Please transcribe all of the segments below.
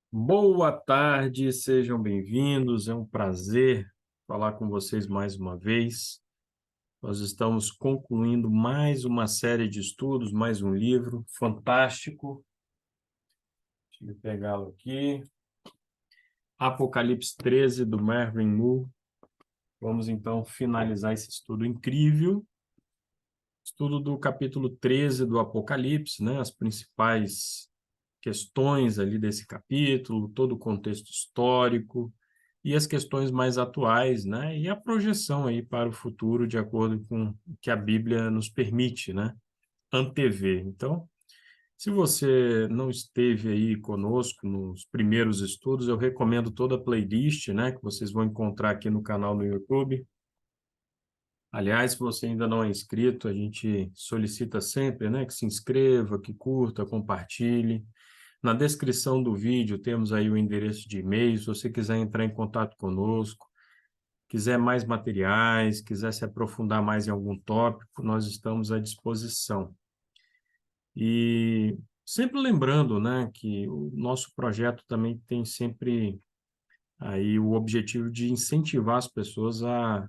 Boa tarde, sejam bem-vindos. É um prazer falar com vocês mais uma vez. Nós estamos concluindo mais uma série de estudos, mais um livro fantástico. Deixa eu pegá-lo aqui. Apocalipse 13, do Mervyn Moore. Vamos então finalizar esse estudo incrível. Estudo do capítulo 13 do Apocalipse, né? As principais questões ali desse capítulo, todo o contexto histórico e as questões mais atuais, né? E a projeção aí para o futuro, de acordo com o que a Bíblia nos permite, né? Antever. Então, se você não esteve aí conosco nos primeiros estudos, eu recomendo toda a playlist, né? Que vocês vão encontrar aqui no canal no YouTube. Aliás, se você ainda não é inscrito, a gente solicita sempre, né, que se inscreva, que curta, compartilhe. Na descrição do vídeo temos aí o endereço de e-mail, se você quiser entrar em contato conosco, quiser mais materiais, quiser se aprofundar mais em algum tópico, nós estamos à disposição. E sempre lembrando, né, que o nosso projeto também tem sempre aí o objetivo de incentivar as pessoas a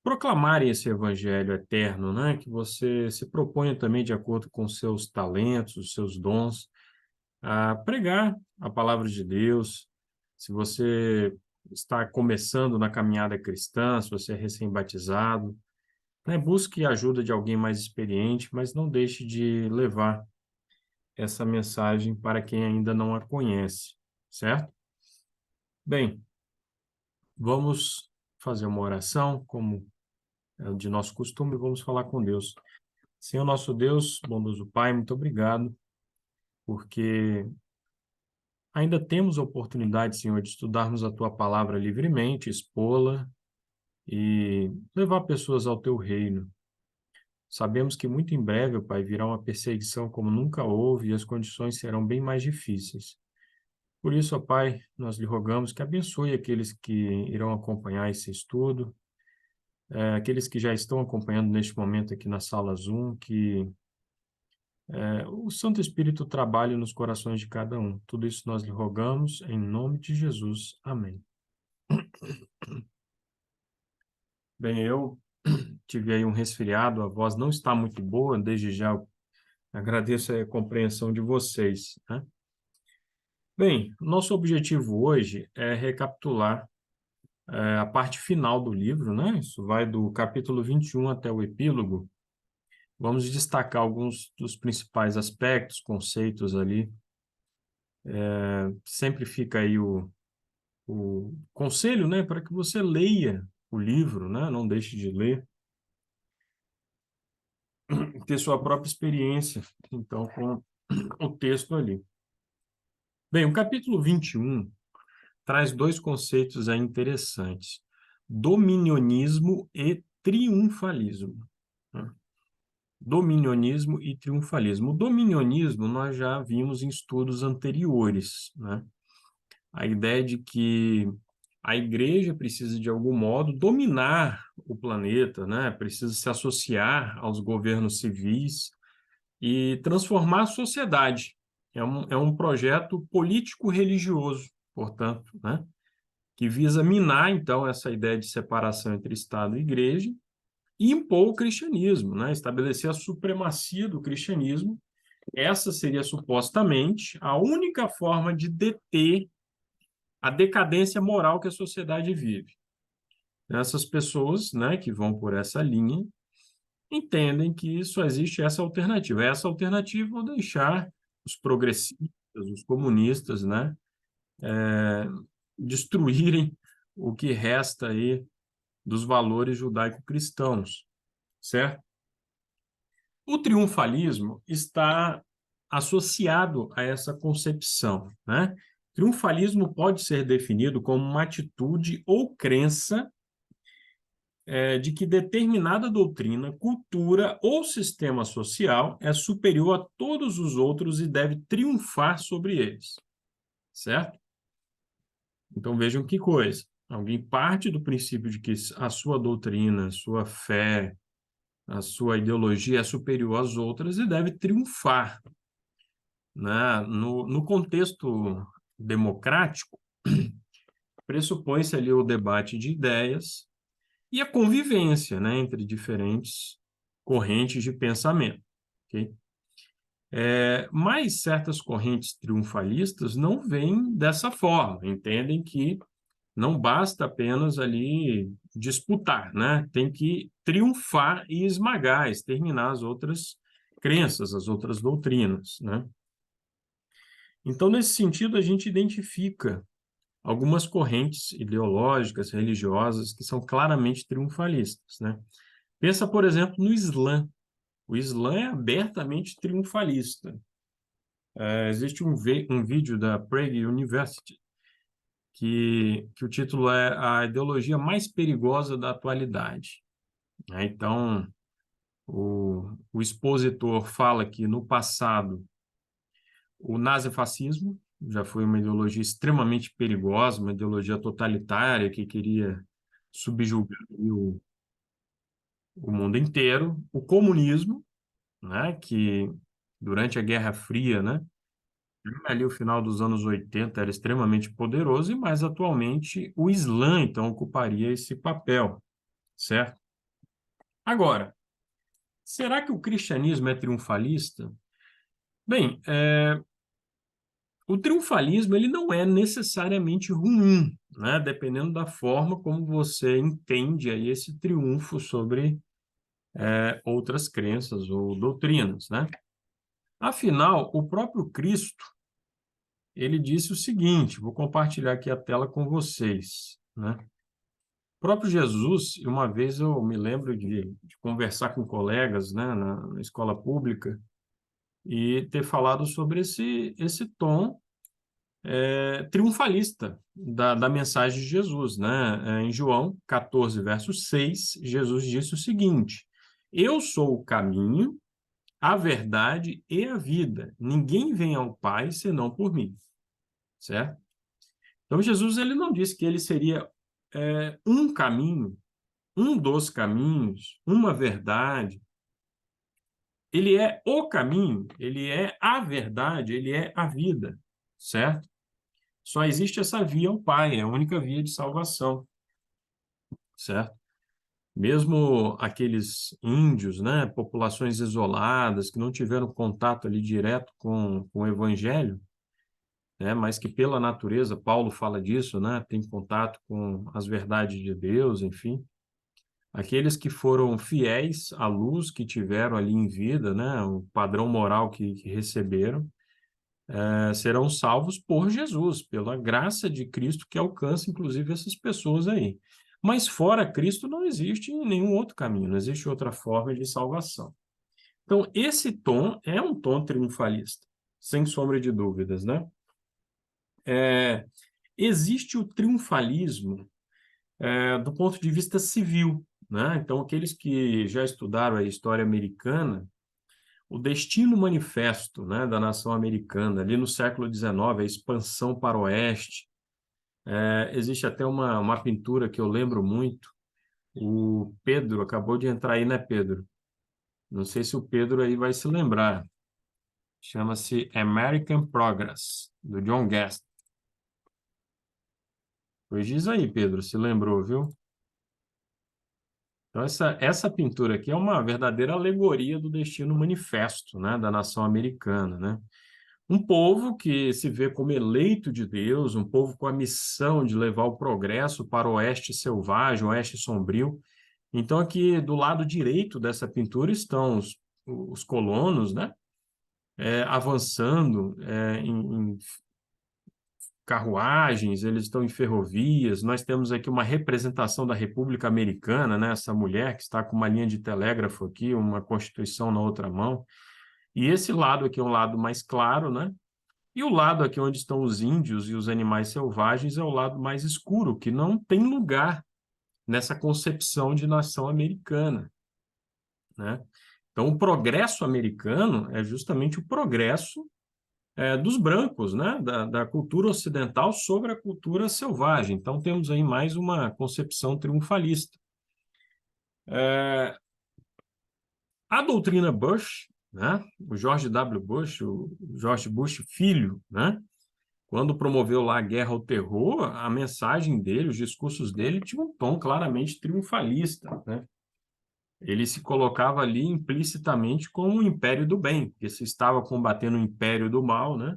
proclamarem esse evangelho eterno, né? Que você se proponha também, de acordo com os seus talentos, os seus dons, a pregar a palavra de Deus. Se você está começando na caminhada cristã, se você é recém-batizado, né? Busque a ajuda de alguém mais experiente, mas não deixe de levar essa mensagem para quem ainda não a conhece, certo? Bem, vamos fazer uma oração, como é de nosso costume, vamos falar com Deus. Senhor nosso Deus, bondoso Pai, muito obrigado, porque ainda temos a oportunidade, Senhor, de estudarmos a Tua palavra livremente, expô-la e levar pessoas ao Teu reino. Sabemos que muito em breve, ó Pai, virá uma perseguição como nunca houve e as condições serão bem mais difíceis. Por isso, ó Pai, nós lhe rogamos que abençoe aqueles que irão acompanhar esse estudo, aqueles que já estão acompanhando neste momento aqui na sala Zoom, que o Santo Espírito trabalhe nos corações de cada um. Tudo isso nós lhe rogamos, em nome de Jesus. Amém. Bem, eu tive aí um resfriado, a voz não está muito boa, desde já eu agradeço a compreensão de vocês, né? Bem, nosso objetivo hoje é recapitular a parte final do livro, né? Isso vai do capítulo 21 até o epílogo. Vamos destacar alguns dos principais aspectos, conceitos ali. Sempre fica aí o conselho, né, para que você leia o livro, né? Não deixe de ler, ter sua própria experiência, então, com o texto ali. Bem, o capítulo 21 traz dois conceitos aí interessantes: dominionismo e triunfalismo, né? Dominionismo e triunfalismo. O dominionismo nós já vimos em estudos anteriores, né? A ideia de que a igreja precisa, de algum modo, dominar o planeta, né? Precisa se associar aos governos civis e transformar a sociedade. É um projeto político-religioso, portanto, né? Que visa minar, então, essa ideia de separação entre Estado e igreja e impor o cristianismo, né? Estabelecer a supremacia do cristianismo. Essa seria, supostamente, a única forma de deter a decadência moral que a sociedade vive. Essas pessoas, né, que vão por essa linha, entendem que só existe essa alternativa. Essa alternativa é deixar os progressistas, os comunistas, né, destruírem o que resta aí dos valores judaico-cristãos, certo? O triunfalismo está associado a essa concepção, né? Triunfalismo pode ser definido como uma atitude ou crença de que determinada doutrina, cultura ou sistema social é superior a todos os outros e deve triunfar sobre eles, certo? Então vejam que coisa. Alguém parte do princípio de que a sua doutrina, a sua fé, a sua ideologia é superior às outras e deve triunfar, né? No contexto democrático, pressupõe-se ali o debate de ideias e a convivência, né, entre diferentes correntes de pensamento. Okay? Mas certas correntes triunfalistas não veem dessa forma, entendem que não basta apenas ali disputar, né? Tem que triunfar e esmagar, exterminar as outras crenças, as outras doutrinas, né? Então, nesse sentido, a gente identifica algumas correntes ideológicas, religiosas, que são claramente triunfalistas, né? Pensa, por exemplo, no Islã. O Islã é abertamente triunfalista. Existe um vídeo da Prague University que o título é A Ideologia Mais Perigosa da Atualidade. Então, o expositor fala que, no passado, o nazifascismo já foi uma ideologia extremamente perigosa, uma ideologia totalitária que queria subjugar o mundo inteiro. O comunismo, né, que durante a Guerra Fria, né, ali o final dos anos 80 era extremamente poderoso, e mais atualmente o Islã, então, ocuparia esse papel, certo? Agora, será que o cristianismo é triunfalista? Bem, o triunfalismo ele não é necessariamente ruim, né? Dependendo da forma como você entende aí esse triunfo sobre outras crenças ou doutrinas, né? Afinal, o próprio Cristo, ele disse o seguinte, vou compartilhar aqui a tela com vocês, né? O próprio Jesus, uma vez eu me lembro de conversar com colegas, né, na escola pública, e ter falado sobre esse tom triunfalista da mensagem de Jesus, né? Em João 14, verso 6, Jesus disse o seguinte: Eu sou o caminho, a verdade e a vida. Ninguém vem ao Pai senão por mim, certo? Então Jesus ele não disse que ele seria um caminho, um dos caminhos, uma verdade. Ele é o caminho, ele é a verdade, ele é a vida, certo? Só existe essa via ao Pai, é a única via de salvação, certo? Mesmo aqueles índios, né, populações isoladas, que não tiveram contato ali direto com o Evangelho, né, mas que pela natureza, Paulo fala disso, né, tem contato com as verdades de Deus, enfim. Aqueles que foram fiéis à luz que tiveram ali em vida, né, o padrão moral que receberam, serão salvos por Jesus, pela graça de Cristo que alcança, inclusive, essas pessoas aí. Mas fora Cristo não existe nenhum outro caminho, não existe outra forma de salvação. Então, esse tom é um tom triunfalista, sem sombra de dúvidas, né? Existe o triunfalismo do ponto de vista civil, né? Então, aqueles que já estudaram a história americana, o destino manifesto, né, da nação americana, ali no século XIX, a expansão para o oeste. Existe até uma pintura que eu lembro muito, o Pedro acabou de entrar aí, né, Pedro? Não sei se o Pedro aí vai se lembrar. Chama-se American Progress, do John Guest. Pois diz aí, Pedro, se lembrou, viu? Então, essa pintura aqui é uma verdadeira alegoria do destino manifesto, né, da nação americana, né? Um povo que se vê como eleito de Deus, um povo com a missão de levar o progresso para o oeste selvagem, o oeste sombrio. Então, aqui do lado direito dessa pintura estão os colonos, né? Avançando em carruagens, eles estão em ferrovias. Nós temos aqui uma representação da República Americana, né? Essa mulher que está com uma linha de telégrafo aqui, uma Constituição na outra mão. E esse lado aqui é um lado mais claro, né? E o lado aqui onde estão os índios e os animais selvagens é o lado mais escuro, que não tem lugar nessa concepção de nação americana, né? Então, o progresso americano é justamente o progresso dos brancos, né? Da cultura ocidental sobre a cultura selvagem. Então, temos aí mais uma concepção triunfalista. A doutrina Bush, né? O George W. Bush, o George Bush filho, né? Quando promoveu lá a guerra ao terror, a mensagem dele, os discursos dele tinham um tom claramente triunfalista, né? Ele se colocava ali implicitamente como o império do bem, porque se estava combatendo o império do mal, né?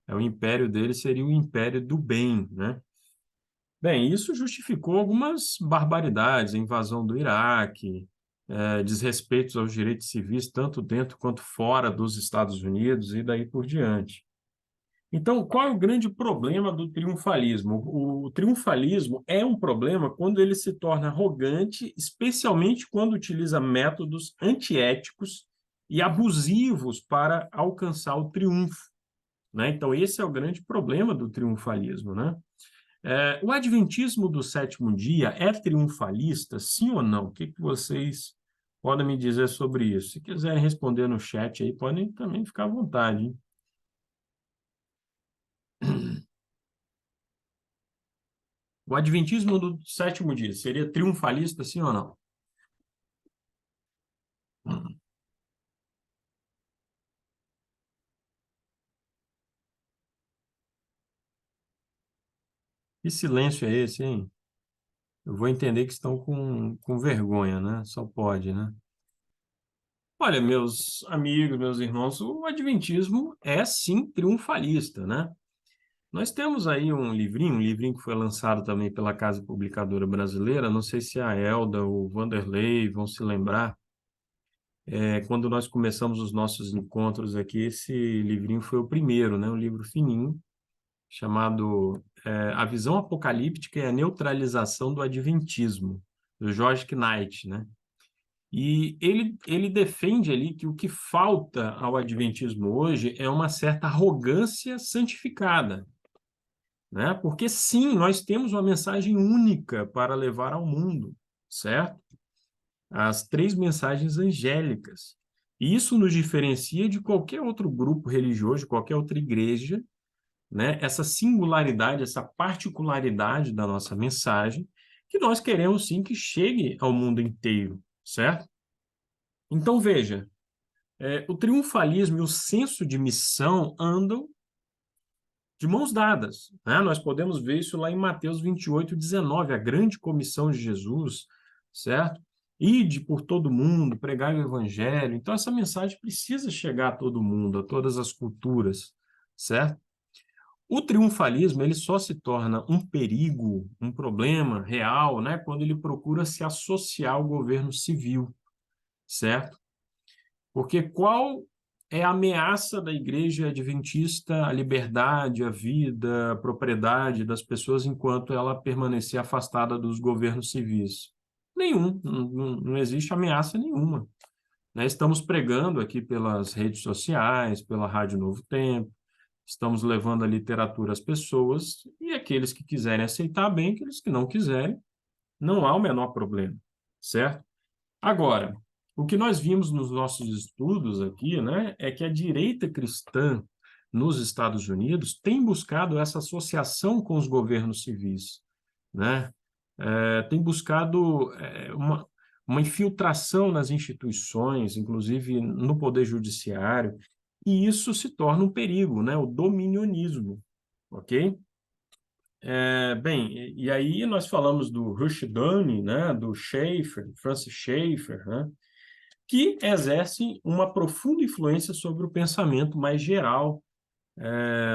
O império dele seria o império do bem, né? Bem, isso justificou algumas barbaridades, a invasão do Iraque, desrespeitos aos direitos civis, tanto dentro quanto fora dos Estados Unidos e daí por diante. Então, qual é o grande problema do triunfalismo? O triunfalismo é um problema quando ele se torna arrogante, especialmente quando utiliza métodos antiéticos e abusivos para alcançar o triunfo, né? Então, esse é o grande problema do triunfalismo, né? O adventismo do sétimo dia é triunfalista, sim ou não? O que vocês podem me dizer sobre isso? Se quiserem responder no chat aí, podem também ficar à vontade, hein? O adventismo do sétimo dia seria triunfalista, sim ou não? Que silêncio é esse, hein? Eu vou entender que estão com vergonha, né? Só pode, né? Olha, meus amigos, meus irmãos, o adventismo é sim triunfalista, né? Nós temos aí um livrinho que foi lançado também pela Casa Publicadora Brasileira, não sei se a Elda ou o Vanderlei vão se lembrar, quando nós começamos os nossos encontros aqui, esse livrinho foi o primeiro, né? Um livro fininho, chamado A Visão Apocalíptica e a Neutralização do Adventismo, do George Knight, né? E ele defende ali que o que falta ao Adventismo hoje é uma certa arrogância santificada, né? Porque sim, nós temos uma mensagem única para levar ao mundo, certo? As três mensagens angélicas. E isso nos diferencia de qualquer outro grupo religioso, de qualquer outra igreja, né? Essa singularidade, essa particularidade da nossa mensagem, que nós queremos sim que chegue ao mundo inteiro, certo? Então, veja, o triunfalismo e o senso de missão andam de mãos dadas, né? Nós podemos ver isso lá em Mateus 28:19, a grande comissão de Jesus, certo? Ide por todo mundo, pregai o evangelho. Então, essa mensagem precisa chegar a todo mundo, a todas as culturas, certo? O triunfalismo ele só se torna um perigo, um problema real, né, quando ele procura se associar ao governo civil, certo? Porque qual é a ameaça da igreja adventista à liberdade, à vida, à propriedade das pessoas enquanto ela permanecer afastada dos governos civis? Nenhum, não existe ameaça nenhuma, né? Estamos pregando aqui pelas redes sociais, pela Rádio Novo Tempo, estamos levando a literatura às pessoas, e aqueles que quiserem aceitar bem, aqueles que não quiserem, não há o menor problema, certo? Agora, o que nós vimos nos nossos estudos aqui, né, é que a direita cristã nos Estados Unidos tem buscado essa associação com os governos civis, né? Tem buscado uma infiltração nas instituições, inclusive no poder judiciário, e isso se torna um perigo, né? O dominionismo, ok? Bem, e aí nós falamos do Rushduni, né? Do Schaeffer, Francis Schaeffer, né? Que exercem uma profunda influência sobre o pensamento mais geral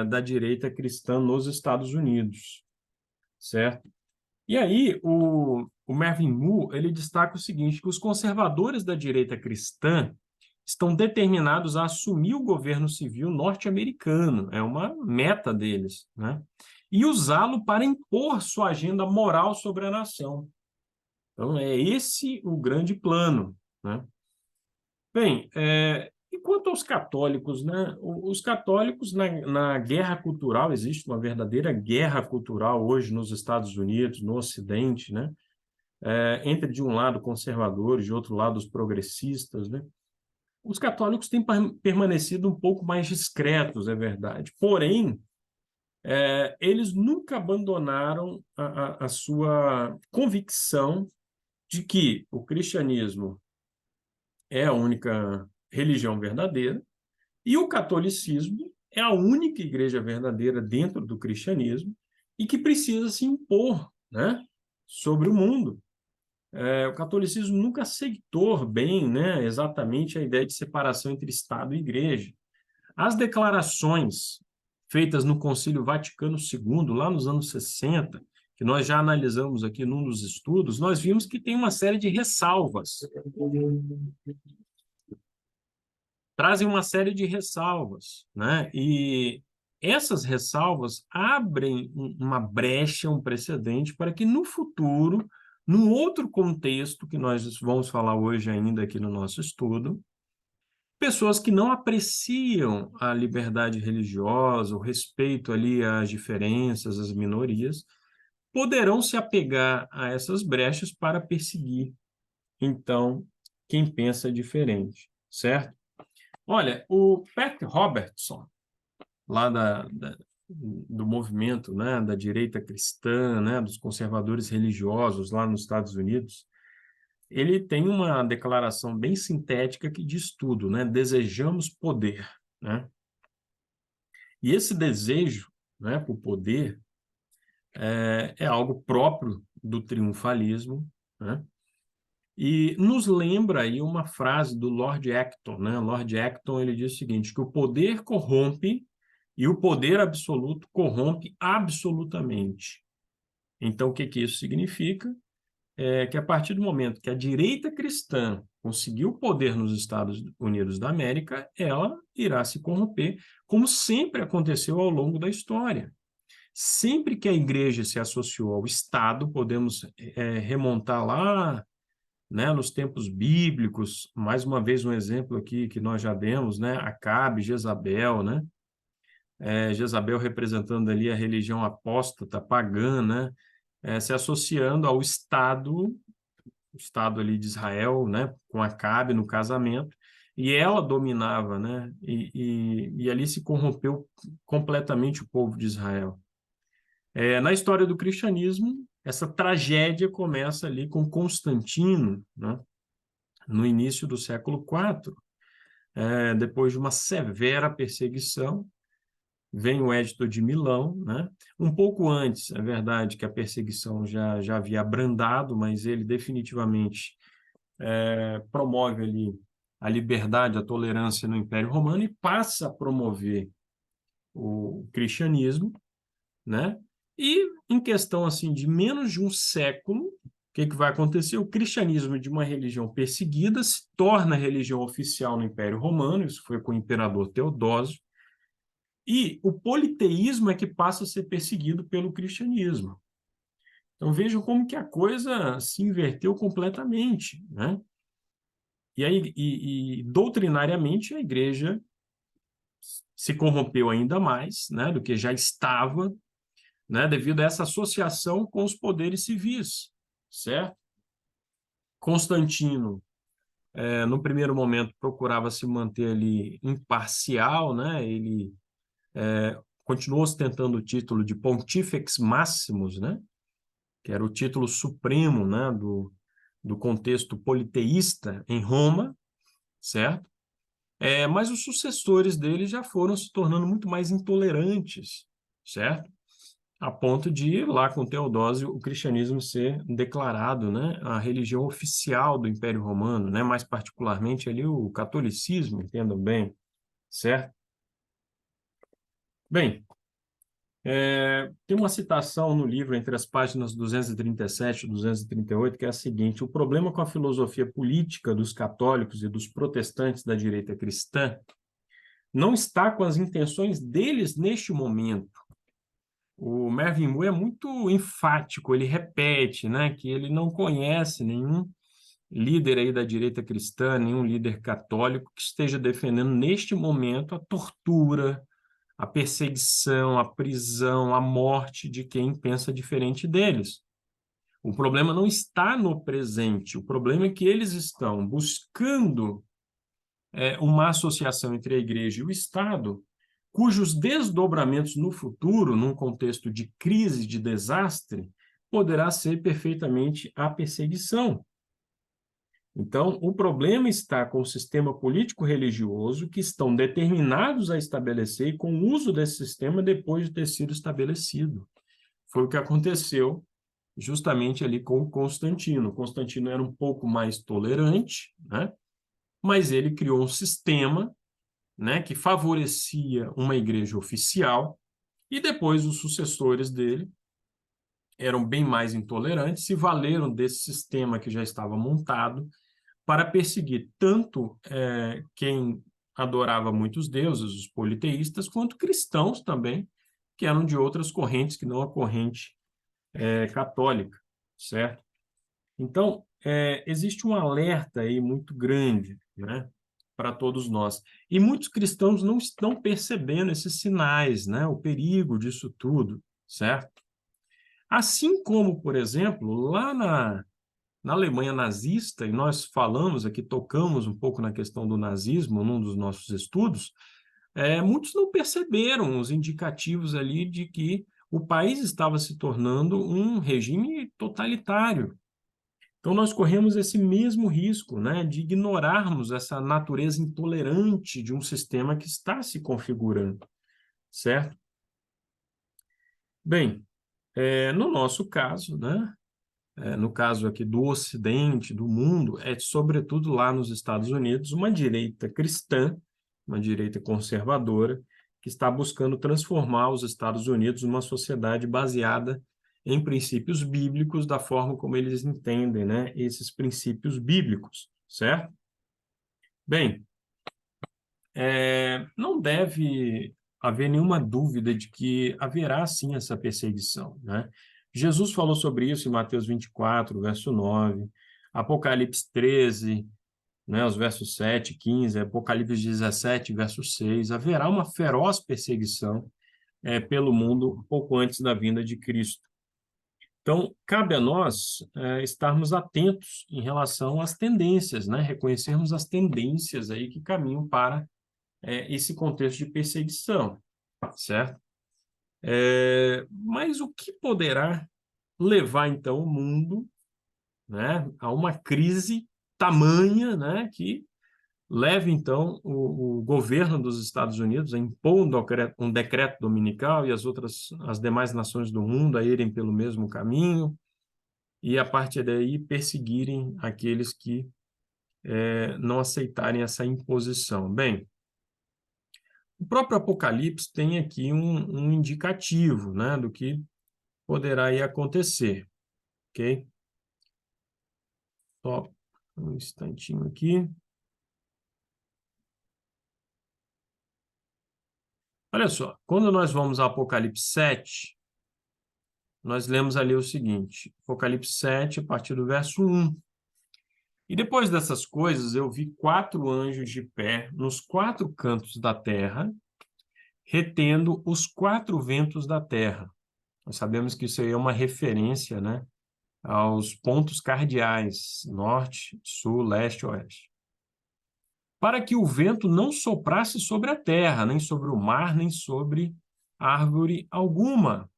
da direita cristã nos Estados Unidos, certo? E aí o Mervyn Moore ele destaca o seguinte, que os conservadores da direita cristã estão determinados a assumir o governo civil norte-americano, é uma meta deles, né? E usá-lo para impor sua agenda moral sobre a nação. Então, é esse o grande plano, né? Bem, e quanto aos católicos, né? Os católicos, na guerra cultural, existe uma verdadeira guerra cultural hoje nos Estados Unidos, no Ocidente, né? Entre, de um lado, conservadores, de outro lado, os progressistas, né? Os católicos têm permanecido um pouco mais discretos, é verdade. Porém, eles nunca abandonaram a sua convicção de que o cristianismo é a única religião verdadeira e o catolicismo é a única igreja verdadeira dentro do cristianismo e que precisa se impor, né, sobre o mundo. O catolicismo nunca aceitou bem, né, exatamente a ideia de separação entre Estado e igreja. As declarações feitas no Concílio Vaticano II, lá nos anos 60, que nós já analisamos aqui num dos estudos, nós vimos que tem uma série de ressalvas. Trazem uma série de ressalvas, né? E essas ressalvas abrem uma brecha, um precedente para que no futuro, num outro contexto que nós vamos falar hoje ainda aqui no nosso estudo, pessoas que não apreciam a liberdade religiosa, o respeito ali às diferenças, às minorias, poderão se apegar a essas brechas para perseguir, então, quem pensa diferente, certo? Olha, o Pat Robertson, lá do movimento, né, da direita cristã, né, dos conservadores religiosos lá nos Estados Unidos, ele tem uma declaração bem sintética que diz tudo, né? Desejamos poder, né? E esse desejo, né, por poder é algo próprio do triunfalismo, né? E nos lembra aí uma frase do Lord Acton, né? Lord Acton, ele diz o seguinte, que o poder corrompe e o poder absoluto corrompe absolutamente. Então, o que que isso significa? Que a partir do momento que a direita cristã conseguiu o poder nos Estados Unidos da América, ela irá se corromper, como sempre aconteceu ao longo da história. Sempre que a igreja se associou ao Estado, podemos remontar lá, né, nos tempos bíblicos, mais uma vez um exemplo aqui que nós já demos, né, Acabe, Jezabel, né, Jezabel representando ali a religião apóstata, pagã, né, se associando ao Estado, o Estado ali de Israel, né, com Acabe no casamento, e ela dominava, né, e ali se corrompeu completamente o povo de Israel. Na história do cristianismo, essa tragédia começa ali com Constantino, né, no início do século IV. Depois de uma severa perseguição, vem o Edito de Milão, né? Um pouco antes, é verdade que a perseguição já havia abrandado, mas ele definitivamente promove ali a liberdade, a tolerância no Império Romano e passa a promover o cristianismo, né? E em questão assim de menos de um século, o que vai acontecer? O cristianismo de uma religião perseguida se torna religião oficial no Império Romano, isso foi com o imperador Teodósio, e o politeísmo é que passa a ser perseguido pelo cristianismo. Então vejam como que a coisa se inverteu completamente, né? E aí, doutrinariamente, a igreja se corrompeu ainda mais, né, do que já estava, né, devido a essa associação com os poderes civis, certo? Constantino, no primeiro momento, procurava se manter ali imparcial, né? Ele continuou ostentando o título de Pontifex Maximus, né? Que era o título supremo, né, do contexto politeísta em Roma, certo? Mas os sucessores dele já foram se tornando muito mais intolerantes, certo? A ponto de, lá com Teodósio, o cristianismo ser declarado, né, a religião oficial do Império Romano, né, mais particularmente ali o catolicismo, entendam bem, certo? Bem, tem uma citação no livro entre as páginas 237 e 238 que é a seguinte: o problema com a filosofia política dos católicos e dos protestantes da direita cristã não está com as intenções deles neste momento. O Mervyn Moore é muito enfático, ele repete, né, que ele não conhece nenhum líder aí da direita cristã, nenhum líder católico que esteja defendendo neste momento a tortura, a perseguição, a prisão, a morte de quem pensa diferente deles. O problema não está no presente, o problema é que eles estão buscando uma associação entre a igreja e o Estado, cujos desdobramentos no futuro, num contexto de crise, de desastre, poderá ser perfeitamente a perseguição. Então, o problema está com o sistema político-religioso que estão determinados a estabelecer e com o uso desse sistema depois de ter sido estabelecido. Foi o que aconteceu justamente ali com o Constantino. Constantino era um pouco mais tolerante, né? Mas ele criou um sistema, né, que favorecia uma igreja oficial, e depois os sucessores dele eram bem mais intolerantes, se valeram desse sistema que já estava montado para perseguir tanto quem adorava muitos deuses, os politeístas, quanto cristãos também, que eram de outras correntes que não a corrente católica, certo? Então, existe um alerta aí muito grande, né, para todos nós. E muitos cristãos não estão percebendo esses sinais, né, o perigo disso tudo, certo? Assim como, por exemplo, lá na Alemanha nazista, e nós falamos aqui, tocamos um pouco na questão do nazismo num dos nossos estudos, muitos não perceberam os indicativos ali de que o país estava se tornando um regime totalitário. Então, nós corremos esse mesmo risco, né, de ignorarmos essa natureza intolerante de um sistema que está se configurando, certo? Bem, no nosso caso, né, no caso aqui do Ocidente, do mundo, é sobretudo lá nos Estados Unidos, uma direita cristã, uma direita conservadora, que está buscando transformar os Estados Unidos numa sociedade baseada em princípios bíblicos, da forma como eles entendem, né, esses princípios bíblicos, certo? Bem, não deve haver nenhuma dúvida de que haverá sim essa perseguição, né? Jesus falou sobre isso em Mateus 24, verso 9, Apocalipse 13, né, os versos 7, 15, Apocalipse 17, verso 6, haverá uma feroz perseguição pelo mundo um pouco antes da vinda de Cristo. Então, cabe a nós estarmos atentos em relação às tendências, né? Reconhecermos as tendências aí que caminham para esse contexto de perseguição, certo? Mas o que poderá levar, então, o mundo, né, a uma crise tamanha, né, que leve, então, o governo dos Estados Unidos a impor um decreto dominical e as demais nações do mundo a irem pelo mesmo caminho e, a partir daí, perseguirem aqueles que não aceitarem essa imposição? Bem, o próprio Apocalipse tem aqui um indicativo, né, do que poderá ir acontecer, ok? Só um instantinho aqui. Olha só, quando nós vamos ao Apocalipse 7, nós lemos ali o seguinte, Apocalipse 7, a partir do verso 1. E depois dessas coisas, eu vi 4 anjos de pé nos 4 cantos da terra, retendo os 4 ventos da terra. Nós sabemos que isso aí é uma referência, né, aos pontos cardeais, norte, sul, leste, oeste. Para que o vento não soprasse sobre a terra, nem sobre o mar, nem sobre árvore alguma.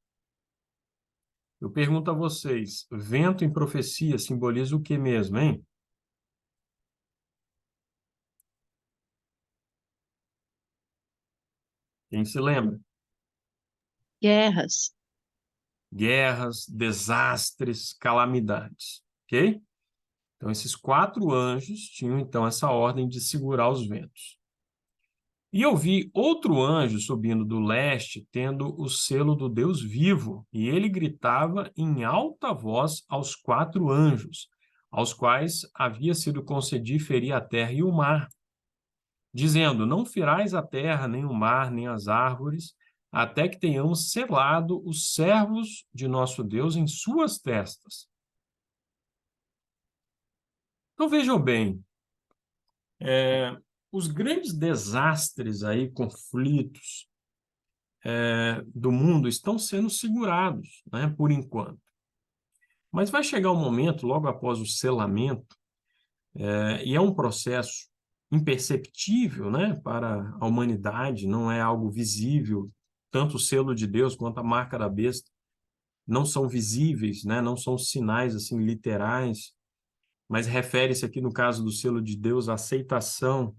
Eu pergunto a vocês, vento em profecia simboliza o que mesmo, hein? Quem se lembra? Guerras. Guerras, desastres, calamidades, ok? Então, esses 4 anjos tinham, então, essa ordem de segurar os ventos. E eu vi outro anjo subindo do leste, tendo o selo do Deus vivo, e ele gritava em alta voz aos 4 anjos, aos quais havia sido concedido ferir a terra e o mar, dizendo: Não ferais a terra, nem o mar, nem as árvores, até que tenhamos selado os servos de nosso Deus em suas testas. Então vejam bem, os grandes desastres aí, conflitos do mundo estão sendo segurados, né, por enquanto. Mas vai chegar um momento, logo após o selamento, e é um processo imperceptível, né, para a humanidade, não é algo visível, tanto o selo de Deus quanto a marca da besta não são visíveis, né, não são sinais assim literais, mas refere-se aqui, no caso do selo de Deus, à aceitação,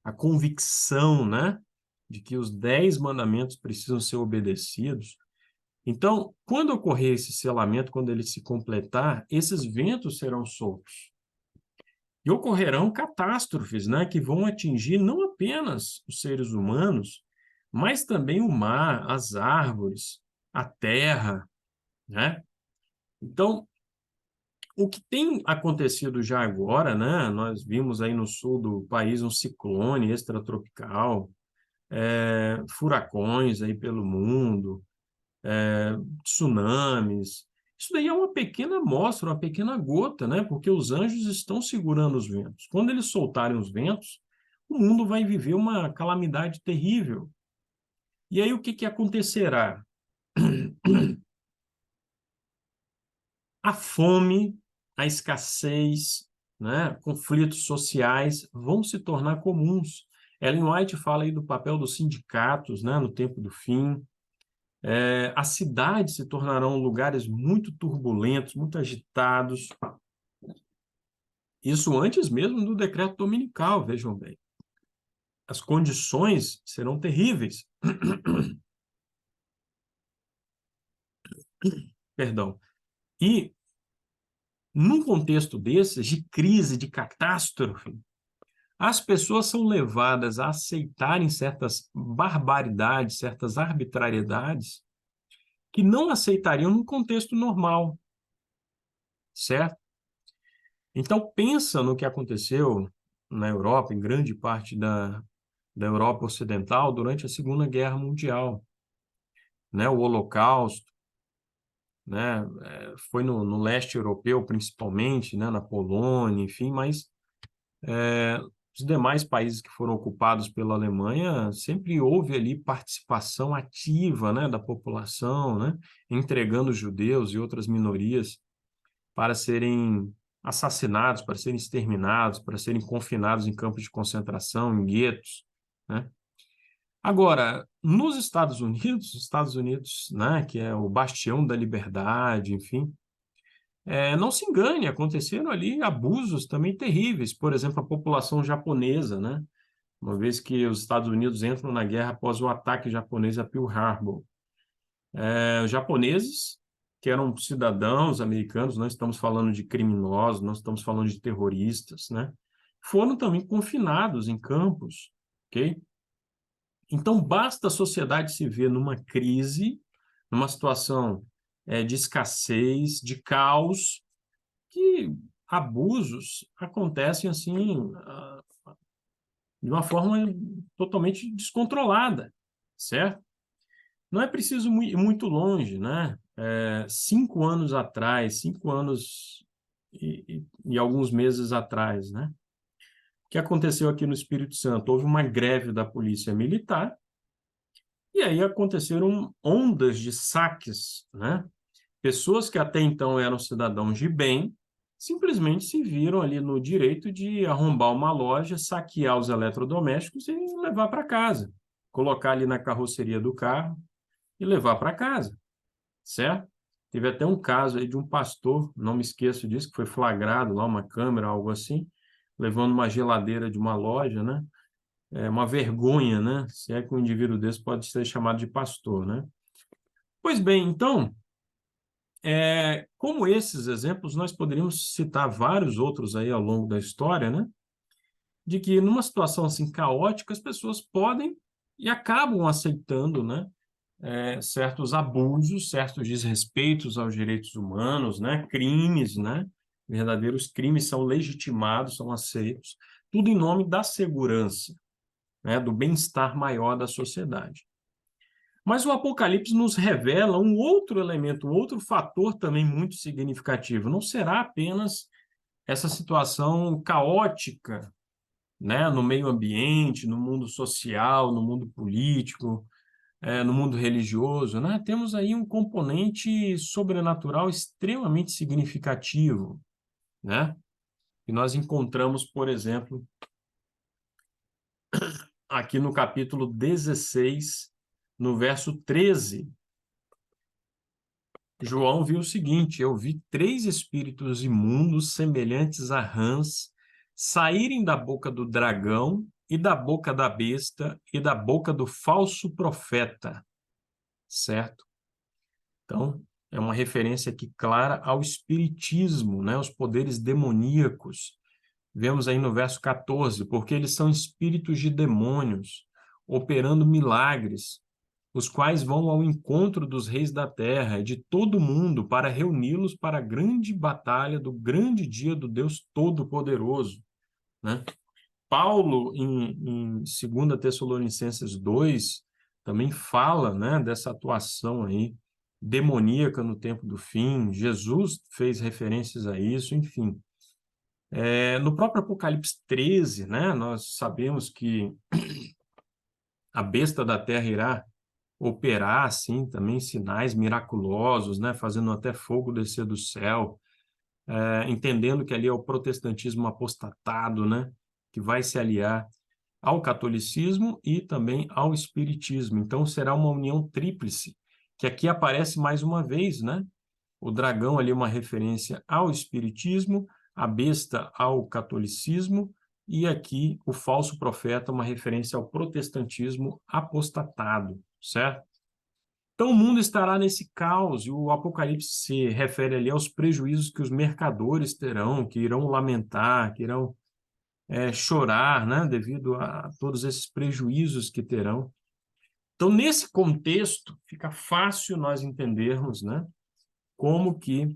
à convicção, né, de que os 10 mandamentos precisam ser obedecidos. Então, quando ocorrer esse selamento, quando ele se completar, esses ventos serão soltos. E ocorrerão catástrofes, né, que vão atingir não apenas os seres humanos, mas também o mar, as árvores, a terra, né? Então, o que tem acontecido já agora, né? Nós vimos aí no sul do país um ciclone extratropical, furacões aí pelo mundo, tsunamis. Isso daí é uma pequena amostra, uma pequena gota, né? Porque os anjos estão segurando os ventos. Quando eles soltarem os ventos, o mundo vai viver uma calamidade terrível. E aí o que que acontecerá? A fome, a escassez, né, conflitos sociais vão se tornar comuns. Ellen White fala aí do papel dos sindicatos, né, no tempo do fim. As cidades se tornarão lugares muito turbulentos, muito agitados. Isso antes mesmo do decreto dominical, vejam bem. As condições serão terríveis. Perdão. E, num contexto desses, de crise, de catástrofe, as pessoas são levadas a aceitarem certas barbaridades, certas arbitrariedades, que não aceitariam num contexto normal, certo? Então, pensa no que aconteceu na Europa, em grande parte da Europa Ocidental, durante a Segunda Guerra Mundial, né? O Holocausto, né? Foi no leste europeu, principalmente, né? Na Polônia, enfim, mas os demais países que foram ocupados pela Alemanha, sempre houve ali participação ativa, né, da população, né, entregando judeus e outras minorias para serem assassinados, para serem exterminados, para serem confinados em campos de concentração, em guetos, né? Agora, nos Estados Unidos, né, que é o bastião da liberdade, enfim, não se engane, aconteceram ali abusos também terríveis. Por exemplo, a população japonesa, né? Uma vez que os Estados Unidos entram na guerra após o ataque japonês a Pearl Harbor. Os japoneses, que eram cidadãos americanos, não estamos falando de criminosos, não estamos falando de terroristas, né? Foram também confinados em campos, ok? Então, basta a sociedade se ver numa crise, numa situação de escassez, de caos, que abusos acontecem assim, de uma forma totalmente descontrolada, certo? Não é preciso ir muito longe, né? 5 anos atrás, 5 anos e alguns meses atrás, né? O que aconteceu aqui no Espírito Santo? Houve uma greve da Polícia Militar e aí aconteceram ondas de saques, né? Pessoas que até então eram cidadãos de bem, simplesmente se viram ali no direito de arrombar uma loja, saquear os eletrodomésticos e levar para casa. Colocar ali na carroceria do carro e levar para casa, certo? Teve até um caso aí de um pastor, não me esqueço disso, que foi flagrado lá, uma câmera, algo assim, levando uma geladeira de uma loja, né? É uma vergonha, né? Se é que um indivíduo desse pode ser chamado de pastor, né? Pois bem, então, como esses exemplos, nós poderíamos citar vários outros aí ao longo da história, né? De que numa situação assim caótica, as pessoas podem e acabam aceitando, né? Certos abusos, certos desrespeitos aos direitos humanos, né? Crimes, né? Verdadeiros crimes são legitimados, são aceitos, tudo em nome da segurança, né? Do bem-estar maior da sociedade. Mas o Apocalipse nos revela um outro elemento, um outro fator também muito significativo. Não será apenas essa situação caótica, né, no meio ambiente, no mundo social, no mundo político, no mundo religioso, né? Temos aí um componente sobrenatural extremamente significativo, né? Que nós encontramos, por exemplo, aqui no capítulo 16, no verso 13. João viu o seguinte: eu vi 3 espíritos imundos semelhantes a rãs saírem da boca do dragão e da boca da besta e da boca do falso profeta, certo? Então, é uma referência aqui clara ao espiritismo, né? Aos poderes demoníacos. Vemos aí no verso 14, porque eles são espíritos de demônios, operando milagres, os quais vão ao encontro dos reis da terra e de todo mundo para reuni-los para a grande batalha do grande dia do Deus Todo-Poderoso, né? Paulo, em 2 Tessalonicenses 2, também fala, né, dessa atuação aí demoníaca no tempo do fim. Jesus fez referências a isso, enfim. No próprio Apocalipse 13, né, nós sabemos que a besta da terra irá operar, assim, também sinais miraculosos, né, fazendo até fogo descer do céu, entendendo que ali é o protestantismo apostatado, né, que vai se aliar ao catolicismo e também ao espiritismo. Então, será uma união tríplice, que aqui aparece mais uma vez, né? O dragão ali é uma referência ao espiritismo, a besta ao catolicismo, e aqui o falso profeta, uma referência ao protestantismo apostatado, certo? Então o mundo estará nesse caos, e o Apocalipse se refere ali aos prejuízos que os mercadores terão, que irão lamentar, que irão chorar, né, devido a todos esses prejuízos que terão. Então, nesse contexto, fica fácil nós entendermos, né, como que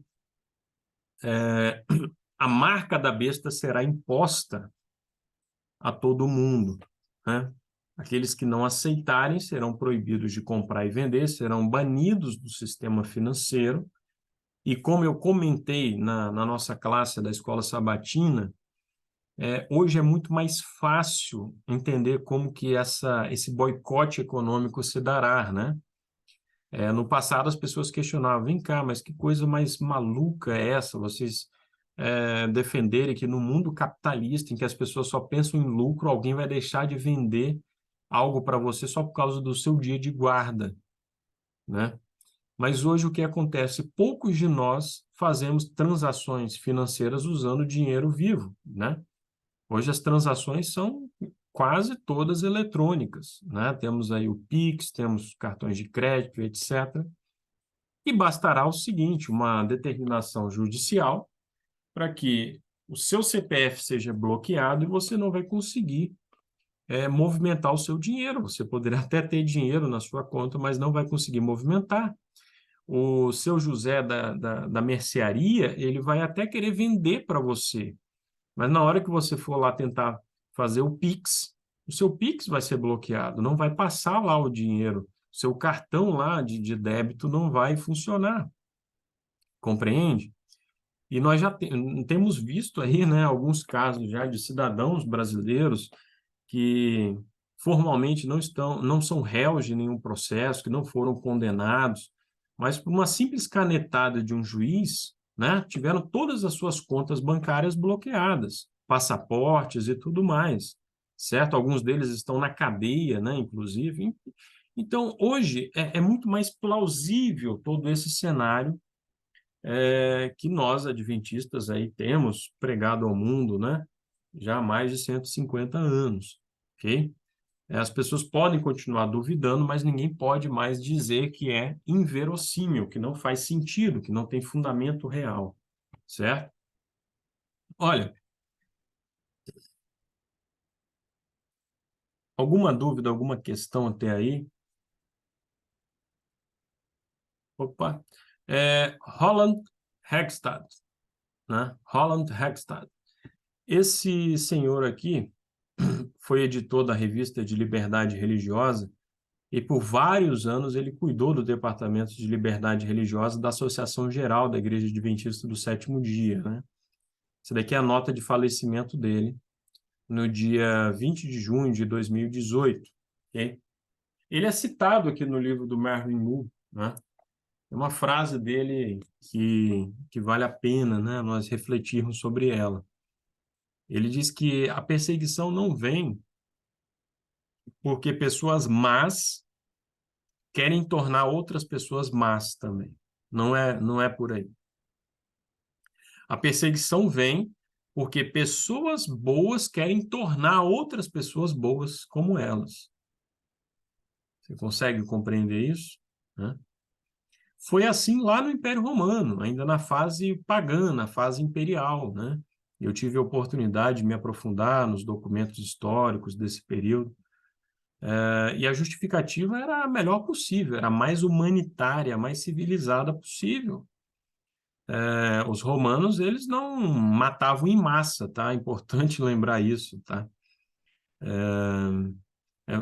a marca da besta será imposta a todo mundo, né? Aqueles que não aceitarem serão proibidos de comprar e vender, serão banidos do sistema financeiro. E como eu comentei na nossa classe da Escola Sabatina, hoje é muito mais fácil entender como que esse boicote econômico se dará, né? No passado, as pessoas questionavam, vem cá, mas que coisa mais maluca é essa? Vocês defenderem que no mundo capitalista, em que as pessoas só pensam em lucro, alguém vai deixar de vender algo para você só por causa do seu dia de guarda, né? Mas hoje o que acontece? Poucos de nós fazemos transações financeiras usando dinheiro vivo, né? Hoje as transações são quase todas eletrônicas, né? Temos aí o Pix, temos cartões de crédito, etc. E bastará o seguinte, uma determinação judicial para que o seu CPF seja bloqueado e você não vai conseguir movimentar o seu dinheiro. Você poderá até ter dinheiro na sua conta, mas não vai conseguir movimentar. O seu José da mercearia, ele vai até querer vender para você, mas na hora que você for lá tentar fazer o seu Pix vai ser bloqueado, não vai passar lá o dinheiro, seu cartão lá de débito não vai funcionar, compreende? E nós já temos visto aí, né, alguns casos já de cidadãos brasileiros que formalmente não são réus de nenhum processo, que não foram condenados, mas por uma simples canetada de um juiz, né, tiveram todas as suas contas bancárias bloqueadas, passaportes e tudo mais, certo? Alguns deles estão na cadeia, né, inclusive. Então, hoje é muito mais plausível todo esse cenário que nós, adventistas, aí temos pregado ao mundo, né, já há mais de 150 anos, ok? As pessoas podem continuar duvidando, mas ninguém pode mais dizer que é inverossímil, que não faz sentido, que não tem fundamento real, certo? Olha, alguma dúvida, alguma questão até aí? Opa! Roland Hegstad, né? Roland Hegstad. Esse senhor aqui foi editor da Revista de Liberdade Religiosa e por vários anos ele cuidou do Departamento de Liberdade Religiosa da Associação Geral da Igreja Adventista do Sétimo Dia, né? Essa daqui é a nota de falecimento dele no dia 20 de junho de 2018, ok? Ele é citado aqui no livro do Merlin Moore, né? É uma frase dele que vale a pena, né, nós refletirmos sobre ela. Ele diz que a perseguição não vem porque pessoas más querem tornar outras pessoas más também. Não é por aí. A perseguição vem porque pessoas boas querem tornar outras pessoas boas como elas. Você consegue compreender isso? Né? Foi assim lá no Império Romano, ainda na fase pagã, na fase imperial, né? Eu tive a oportunidade de me aprofundar nos documentos históricos desse período, e a justificativa era a melhor possível, era a mais humanitária, a mais civilizada possível. Os romanos, eles não matavam em massa, tá? É importante lembrar isso, tá?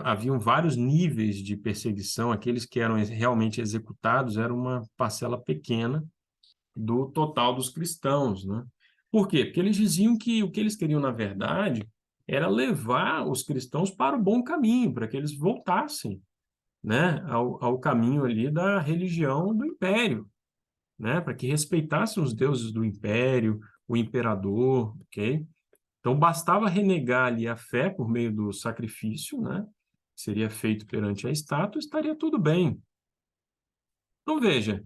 Haviam vários níveis de perseguição, aqueles que eram realmente executados eram uma parcela pequena do total dos cristãos, né? Por quê? Porque eles diziam que o que eles queriam, na verdade, era levar os cristãos para o bom caminho, para que eles voltassem, né, ao caminho ali da religião do império, né, para que respeitassem os deuses do império, o imperador, ok? Então, bastava renegar ali a fé por meio do sacrifício, né, que seria feito perante a estátua, estaria tudo bem. Então, veja,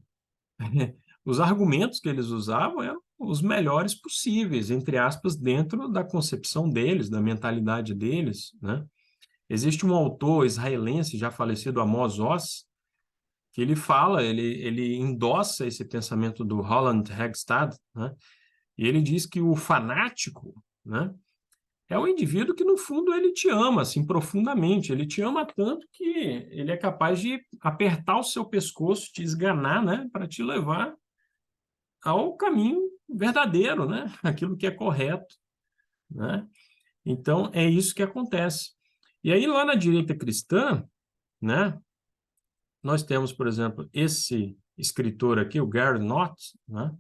os argumentos que eles usavam eram os melhores possíveis, entre aspas, dentro da concepção deles, da mentalidade deles, né? Existe um autor israelense já falecido, Amos Oz, que ele fala, ele endossa esse pensamento do Roland Hegstad, né? E ele diz que o fanático, né, é o indivíduo que, no fundo, ele te ama, assim, profundamente. Ele te ama tanto que ele é capaz de apertar o seu pescoço, te esganar, né, para te levar ao caminho verdadeiro, né? Aquilo que é correto, né? Então, é isso que acontece. E aí, lá na direita cristã, né, nós temos, por exemplo, esse escritor aqui, o Gary Knott, né,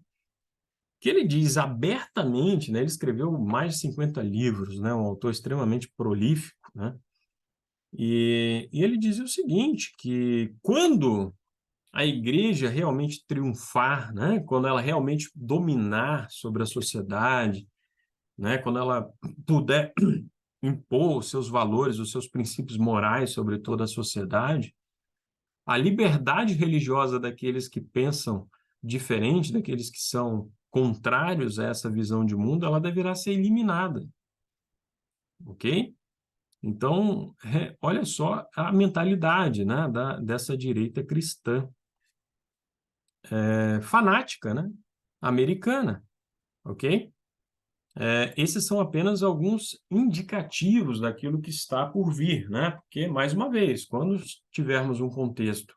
que ele diz abertamente, né, ele escreveu mais de 50 livros, né, um autor extremamente prolífico, né, e ele dizia o seguinte, que quando a igreja realmente triunfar, né, quando ela realmente dominar sobre a sociedade, né, quando ela puder impor os seus valores, os seus princípios morais sobre toda a sociedade, a liberdade religiosa daqueles que pensam diferente, daqueles que são contrários a essa visão de mundo, ela deverá ser eliminada, ok? Então, olha só a mentalidade, né, dessa direita cristã, fanática, né, americana, ok? Esses são apenas alguns indicativos daquilo que está por vir, né? Porque, mais uma vez, quando tivermos um contexto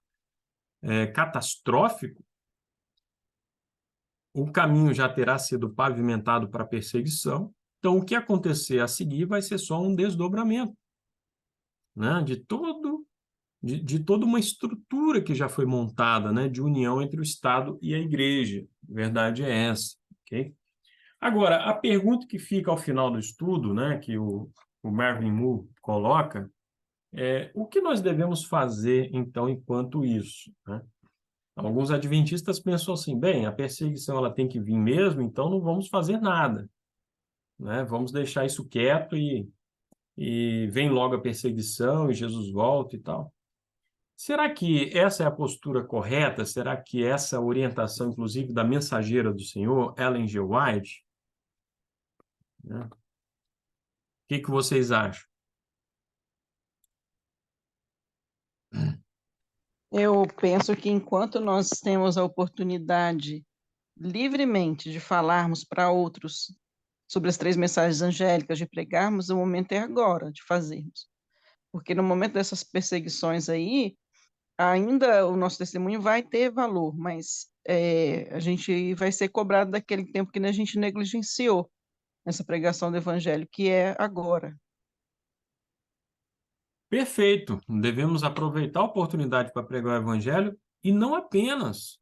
catastrófico, o caminho já terá sido pavimentado para a perseguição, então o que acontecer a seguir vai ser só um desdobramento, né? De toda uma estrutura que já foi montada, né? De união entre o Estado e a Igreja. A verdade é essa, ok? Agora, a pergunta que fica ao final do estudo, né, que o Marvin Moore coloca, é o que nós devemos fazer, então, enquanto isso, né? Alguns adventistas pensam assim, bem, a perseguição ela tem que vir mesmo, então não vamos fazer nada, né? Vamos deixar isso quieto e vem logo a perseguição e Jesus volta e tal. Será que essa é a postura correta? Será que essa orientação, inclusive, da mensageira do Senhor, Ellen G. White, né? O que vocês acham? Eu penso que enquanto nós temos a oportunidade livremente de falarmos para outros sobre as três mensagens angélicas, de pregarmos, o momento é agora de fazermos. Porque no momento dessas perseguições aí, ainda o nosso testemunho vai ter valor, mas a gente vai ser cobrado daquele tempo que a gente negligenciou nessa pregação do evangelho, que é agora. Perfeito. Devemos aproveitar a oportunidade para pregar o evangelho e não apenas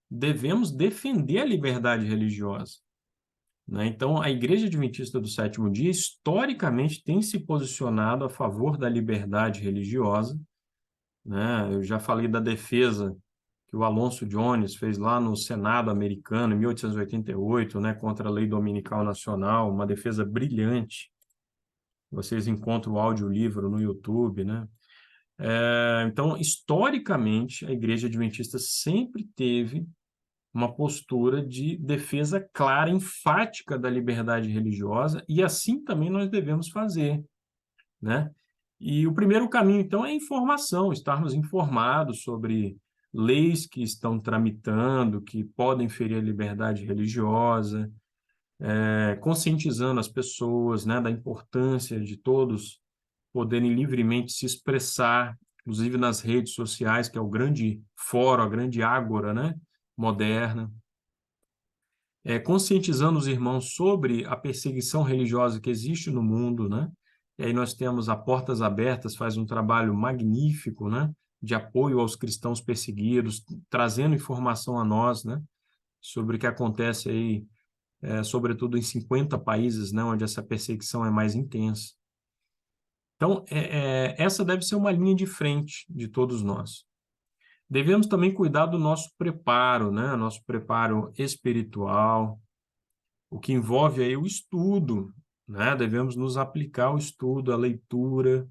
devemos defender a liberdade religiosa, né? Então, a Igreja Adventista do Sétimo Dia, historicamente, tem se posicionado a favor da liberdade religiosa, né? Eu já falei da defesa que o Alonso Jones fez lá no Senado americano, em 1888, né, contra a Lei Dominical Nacional, uma defesa brilhante. Vocês encontram o audiolivro no YouTube, né? Então, historicamente, a Igreja Adventista sempre teve uma postura de defesa clara, enfática da liberdade religiosa, e assim também nós devemos fazer, né? E o primeiro caminho, então, é a informação, estarmos informados sobre leis que estão tramitando, que podem ferir a liberdade religiosa, conscientizando as pessoas, né, da importância de todos poderem livremente se expressar, inclusive nas redes sociais, que é o grande fórum, a grande ágora, né, moderna. Conscientizando os irmãos sobre a perseguição religiosa que existe no mundo, né? E aí nós temos a Portas Abertas, faz um trabalho magnífico, né, de apoio aos cristãos perseguidos, trazendo informação a nós, né, sobre o que acontece aí, sobretudo em 50 países, né, onde essa perseguição é mais intensa. Então, essa deve ser uma linha de frente de todos nós. Devemos também cuidar do nosso preparo, né, nosso preparo espiritual, o que envolve aí o estudo, né? Devemos nos aplicar ao estudo, à leitura,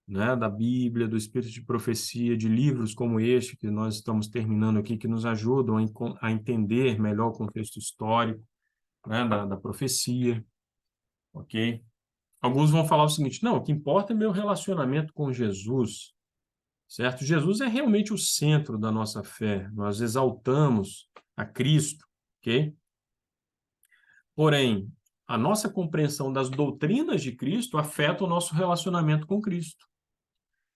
né, da Bíblia, do Espírito de Profecia, de livros como este que nós estamos terminando aqui, que nos ajudam a entender melhor o contexto histórico, né, da profecia, ok? Alguns vão falar o seguinte: não, o que importa é meu relacionamento com Jesus, certo? Jesus é realmente o centro da nossa fé, nós exaltamos a Cristo, ok? Porém, a nossa compreensão das doutrinas de Cristo afeta o nosso relacionamento com Cristo.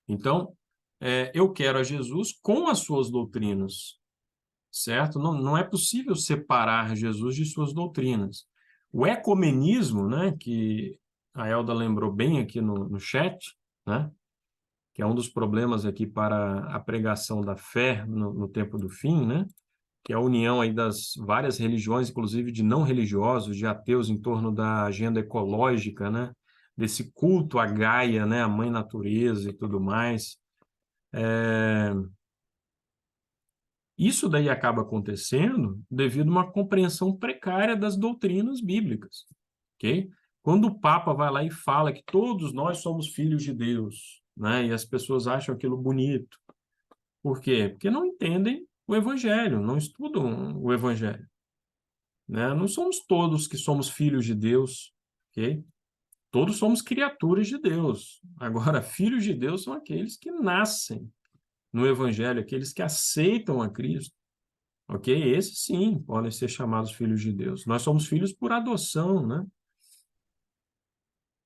Então, eu quero a Jesus com as suas doutrinas, certo? Não é possível separar Jesus de suas doutrinas. O ecumenismo, né, que a Elda lembrou bem aqui no chat, né, que é um dos problemas aqui para a pregação da fé no tempo do fim, né, que é a união aí das várias religiões, inclusive de não religiosos, de ateus, em torno da agenda ecológica, né? Desse culto à Gaia, né? A mãe natureza e tudo mais. Isso daí acaba acontecendo devido a uma compreensão precária das doutrinas bíblicas, ok? Quando o Papa vai lá e fala que todos nós somos filhos de Deus, né? E as pessoas acham aquilo bonito. Por quê? Porque não entendem o Evangelho, não estudam o Evangelho, né? Não somos todos que somos filhos de Deus, ok? Todos somos criaturas de Deus. Agora, filhos de Deus são aqueles que nascem no Evangelho, aqueles que aceitam a Cristo, ok? Esses sim podem ser chamados filhos de Deus. Nós somos filhos por adoção, né?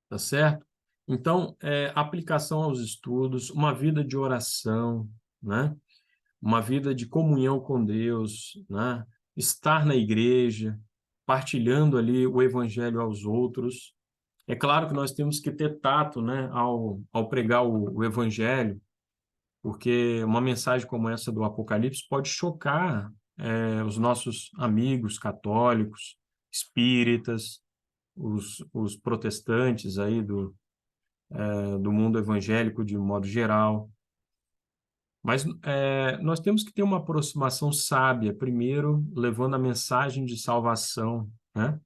Tá certo? Então, aplicação aos estudos, uma vida de oração, né? Uma vida de comunhão com Deus, né? Estar na igreja, partilhando ali o evangelho aos outros. É claro que nós temos que ter tato, né, ao pregar o evangelho, porque uma mensagem como essa do Apocalipse pode chocar os nossos amigos católicos, espíritas, os protestantes aí do mundo evangélico de modo geral. Mas nós temos que ter uma aproximação sábia, primeiro levando a mensagem de salvação, né?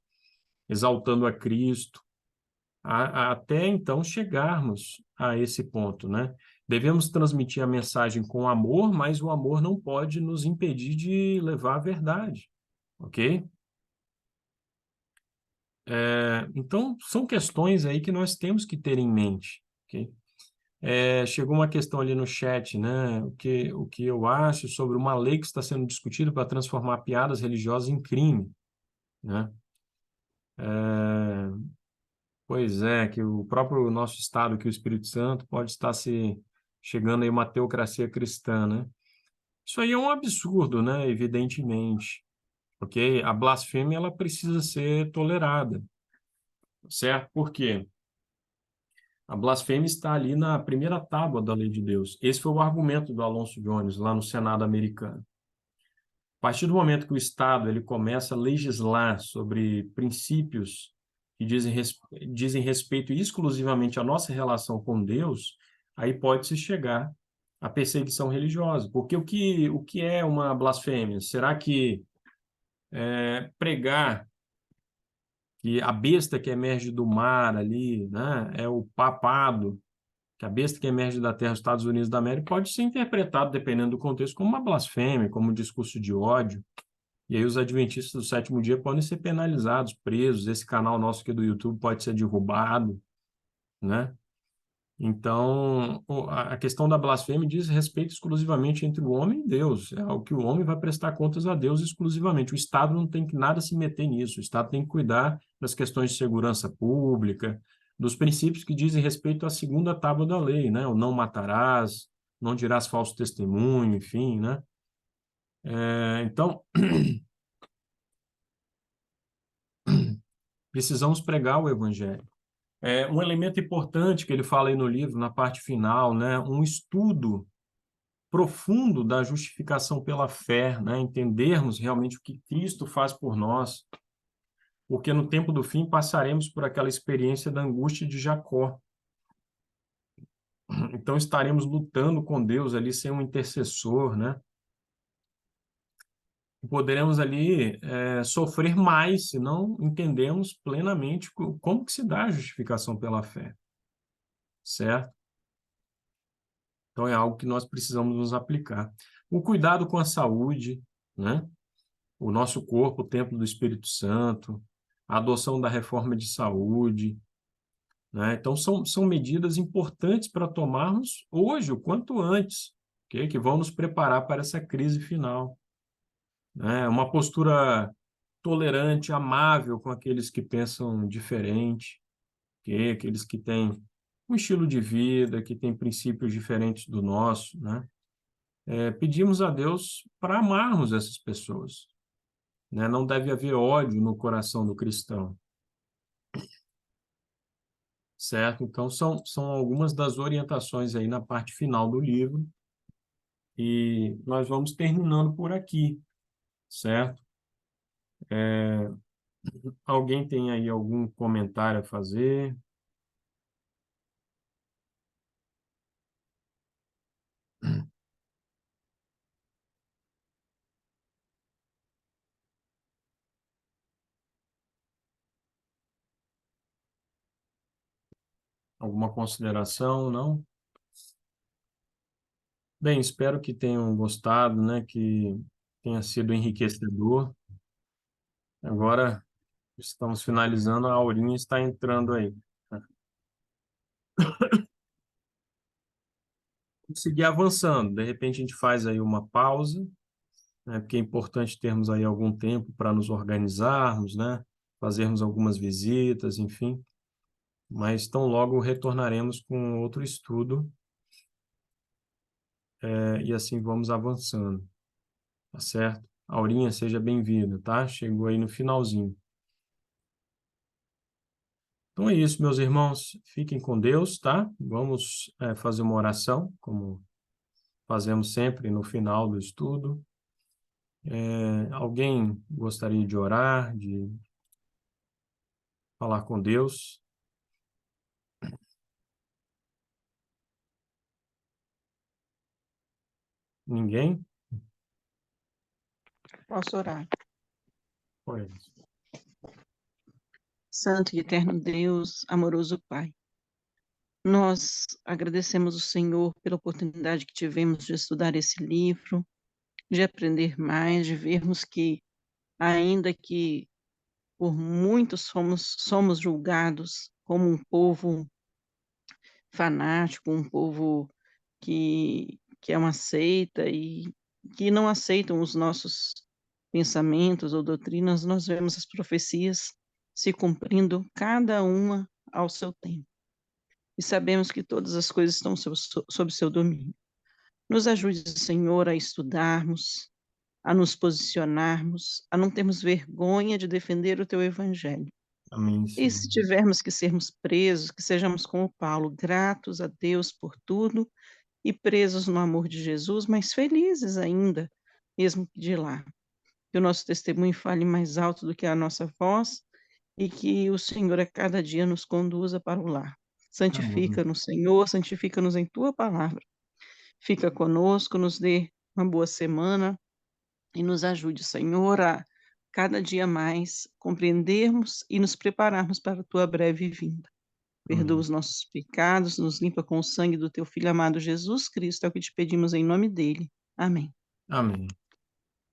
Exaltando a Cristo, até então chegarmos a esse ponto, né? Devemos transmitir a mensagem com amor, mas o amor não pode nos impedir de levar a verdade, ok? Então, são questões aí que nós temos que ter em mente, ok? Chegou uma questão ali no chat, né? O que eu acho sobre uma lei que está sendo discutida para transformar piadas religiosas em crime, né? Pois é, que o próprio nosso Estado, que o Espírito Santo, pode estar se chegando aí uma teocracia cristã, né? Isso aí é um absurdo, né? Evidentemente, ok? A blasfêmia, ela precisa ser tolerada, certo? Por quê? A blasfêmia está ali na primeira tábua da lei de Deus. Esse foi o argumento do Alonso Jones, lá no Senado americano. A partir do momento que o Estado ele começa a legislar sobre princípios que dizem respeito exclusivamente à nossa relação com Deus, aí pode-se chegar à perseguição religiosa. Porque o que é uma blasfêmia? Será que pregar que a besta que emerge do mar ali, né, é o papado, que a besta que emerge da terra dos Estados Unidos da América pode ser interpretado, dependendo do contexto, como uma blasfêmia, como um discurso de ódio? E aí os adventistas do sétimo dia podem ser penalizados, presos, esse canal nosso aqui do YouTube pode ser derrubado, né? Então, a questão da blasfêmia diz respeito exclusivamente entre o homem e Deus. É algo que o homem vai prestar contas a Deus exclusivamente. O Estado não tem que nada se meter nisso. O Estado tem que cuidar das questões de segurança pública, dos princípios que dizem respeito à segunda tábua da lei, né? O não matarás, não dirás falso testemunho, enfim, né? Então, precisamos pregar o evangelho. Um elemento importante que ele fala aí no livro, na parte final, né? Um estudo profundo da justificação pela fé, né? Entendermos realmente o que Cristo faz por nós, porque no tempo do fim passaremos por aquela experiência da angústia de Jacó. Então estaremos lutando com Deus ali sem um intercessor, né? Poderemos ali sofrer mais se não entendemos plenamente como que se dá a justificação pela fé, certo? Então é algo que nós precisamos nos aplicar. O cuidado com a saúde, né? O nosso corpo, o templo do Espírito Santo, a adoção da reforma de saúde, né? Então, são medidas importantes para tomarmos hoje, o quanto antes, okay? Que vão nos preparar para essa crise final, né? Uma postura tolerante, amável com aqueles que pensam diferente, okay? Aqueles que têm um estilo de vida, que têm princípios diferentes do nosso, né? Pedimos a Deus para amarmos essas pessoas, né? Não deve haver ódio no coração do cristão, certo? Então, são algumas das orientações aí na parte final do livro, e nós vamos terminando por aqui, certo? Alguém tem aí algum comentário a fazer? Alguma consideração? Não? Bem, espero que tenham gostado, né? Que tenha sido enriquecedor. Agora estamos finalizando, a Aurinha está entrando aí. Seguir avançando. De repente a gente faz aí uma pausa, né? Porque é importante termos aí algum tempo para nos organizarmos, né? Fazermos algumas visitas, enfim. Mas tão logo retornaremos com outro estudo, e assim vamos avançando, tá certo? Aurinha, seja bem-vinda, tá? Chegou aí no finalzinho. Então é isso, meus irmãos. Fiquem com Deus, tá? Vamos, fazer uma oração, como fazemos sempre no final do estudo. Alguém gostaria de orar, de falar com Deus? Ninguém? Posso orar. Pois. Santo e eterno Deus, amoroso Pai, nós agradecemos o Senhor pela oportunidade que tivemos de estudar esse livro, de aprender mais, de vermos que, ainda que por muitos somos julgados como um povo fanático, um povo que é uma seita e que não aceitam os nossos pensamentos ou doutrinas, nós vemos as profecias se cumprindo, cada uma ao seu tempo. E sabemos que todas as coisas estão sob seu domínio. Nos ajude, Senhor, a estudarmos, a nos posicionarmos, a não termos vergonha de defender o teu evangelho. Amém, E Senhor. se tivermos que sermos presos, que sejamos como Paulo, gratos a Deus por tudo e presos no amor de Jesus, mas felizes ainda, mesmo que de lá. Que o nosso testemunho fale mais alto do que a nossa voz e que o Senhor a cada dia nos conduza para o lar. Amém. Santifica-nos, Senhor, santifica-nos em tua palavra. Fica conosco, nos dê uma boa semana e nos ajude, Senhor, a cada dia mais compreendermos e nos prepararmos para a tua breve vinda. Perdoa Amém. os nossos pecados, nos limpa com o sangue do teu Filho amado Jesus Cristo, é o que te pedimos em nome dele. Amém. Amém.